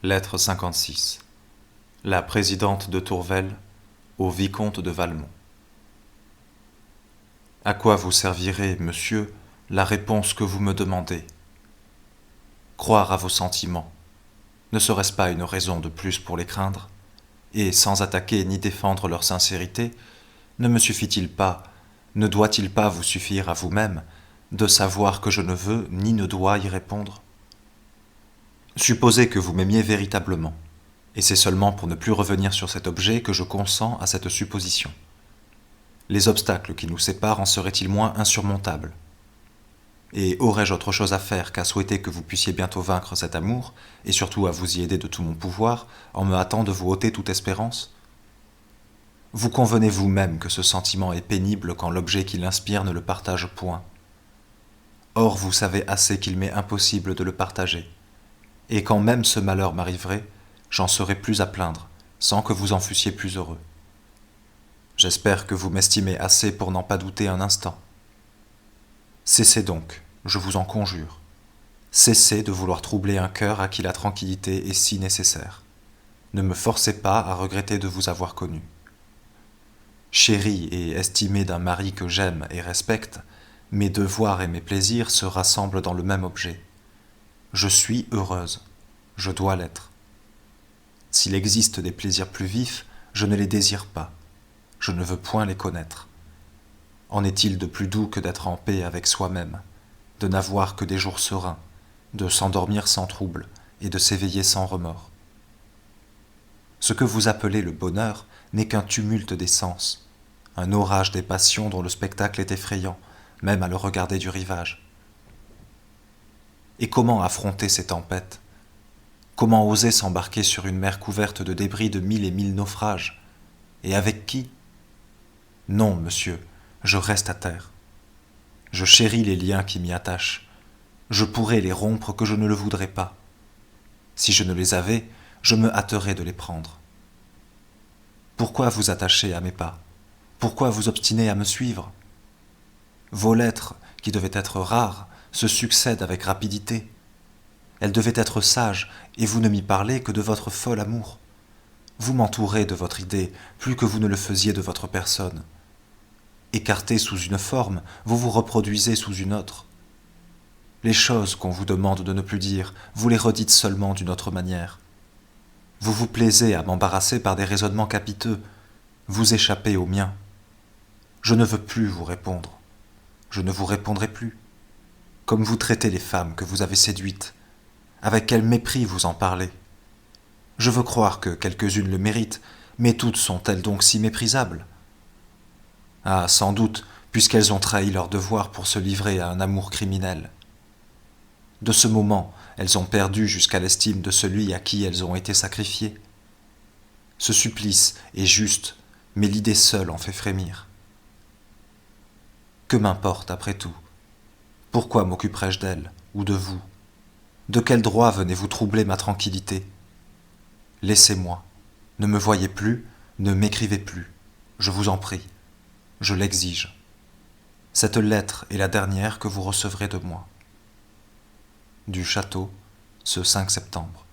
Lettre 56. La présidente de Tourvel au vicomte de Valmont. À quoi vous servirait, monsieur, la réponse que vous me demandez? Croire à vos sentiments, ne serait-ce pas une raison de plus pour les craindre? Et sans attaquer ni défendre leur sincérité, ne me suffit-il pas, ne doit-il pas vous suffire à vous-même de savoir que je ne veux ni ne dois y répondre? Supposez que vous m'aimiez véritablement, et c'est seulement pour ne plus revenir sur cet objet que je consens à cette supposition. Les obstacles qui nous séparent en seraient-ils moins insurmontables? Et aurais-je autre chose à faire qu'à souhaiter que vous puissiez bientôt vaincre cet amour, et surtout à vous y aider de tout mon pouvoir, en me hâtant de vous ôter toute espérance? Vous convenez vous-même que ce sentiment est pénible quand l'objet qui l'inspire ne le partage point. Or vous savez assez qu'il m'est impossible de le partager, et quand même ce malheur m'arriverait, j'en serais plus à plaindre, sans que vous en fussiez plus heureux. J'espère que vous m'estimez assez pour n'en pas douter un instant. Cessez donc, je vous en conjure. Cessez de vouloir troubler un cœur à qui la tranquillité est si nécessaire. Ne me forcez pas à regretter de vous avoir connu. Chérie et estimée d'un mari que j'aime et respecte, mes devoirs et mes plaisirs se rassemblent dans le même objet. Je suis heureuse, je dois l'être. S'il existe des plaisirs plus vifs, je ne les désire pas, je ne veux point les connaître. En est-il de plus doux que d'être en paix avec soi-même, de n'avoir que des jours sereins, de s'endormir sans trouble et de s'éveiller sans remords? Ce que vous appelez le bonheur n'est qu'un tumulte des sens, un orage des passions dont le spectacle est effrayant, même à le regarder du rivage. Et comment affronter ces tempêtes? Comment oser s'embarquer sur une mer couverte de débris de 1000 et 1000 naufrages? Et avec qui? Non, monsieur, je reste à terre. Je chéris les liens qui m'y attachent. Je pourrais les rompre que je ne le voudrais pas. Si je ne les avais, je me hâterais de les prendre. Pourquoi vous attacher à mes pas? Pourquoi vous obstiner à me suivre? Vos lettres, qui devaient être rares, se succèdent avec rapidité. Elles devaient être sages, et vous ne m'y parlez que de votre fol amour. Vous m'entourez de votre idée, plus que vous ne le faisiez de votre personne. Écarté sous une forme, vous vous reproduisez sous une autre. Les choses qu'on vous demande de ne plus dire, vous les redites seulement d'une autre manière. Vous vous plaisez à m'embarrasser par des raisonnements capiteux, vous échappez aux miens. Je ne veux plus vous répondre, je ne vous répondrai plus. Comme vous traitez les femmes que vous avez séduites, avec quel mépris vous en parlez. Je veux croire que quelques-unes le méritent, mais toutes sont-elles donc si méprisables? Ah, sans doute, puisqu'elles ont trahi leur devoir pour se livrer à un amour criminel. De ce moment, elles ont perdu jusqu'à l'estime de celui à qui elles ont été sacrifiées. Ce supplice est juste, mais l'idée seule en fait frémir. Que m'importe après tout? Pourquoi m'occuperais-je d'elle ou de vous? De quel droit venez-vous troubler ma tranquillité? Laissez-moi, ne me voyez plus, ne m'écrivez plus, je vous en prie, je l'exige. Cette lettre est la dernière que vous recevrez de moi. Du château, ce 5 septembre.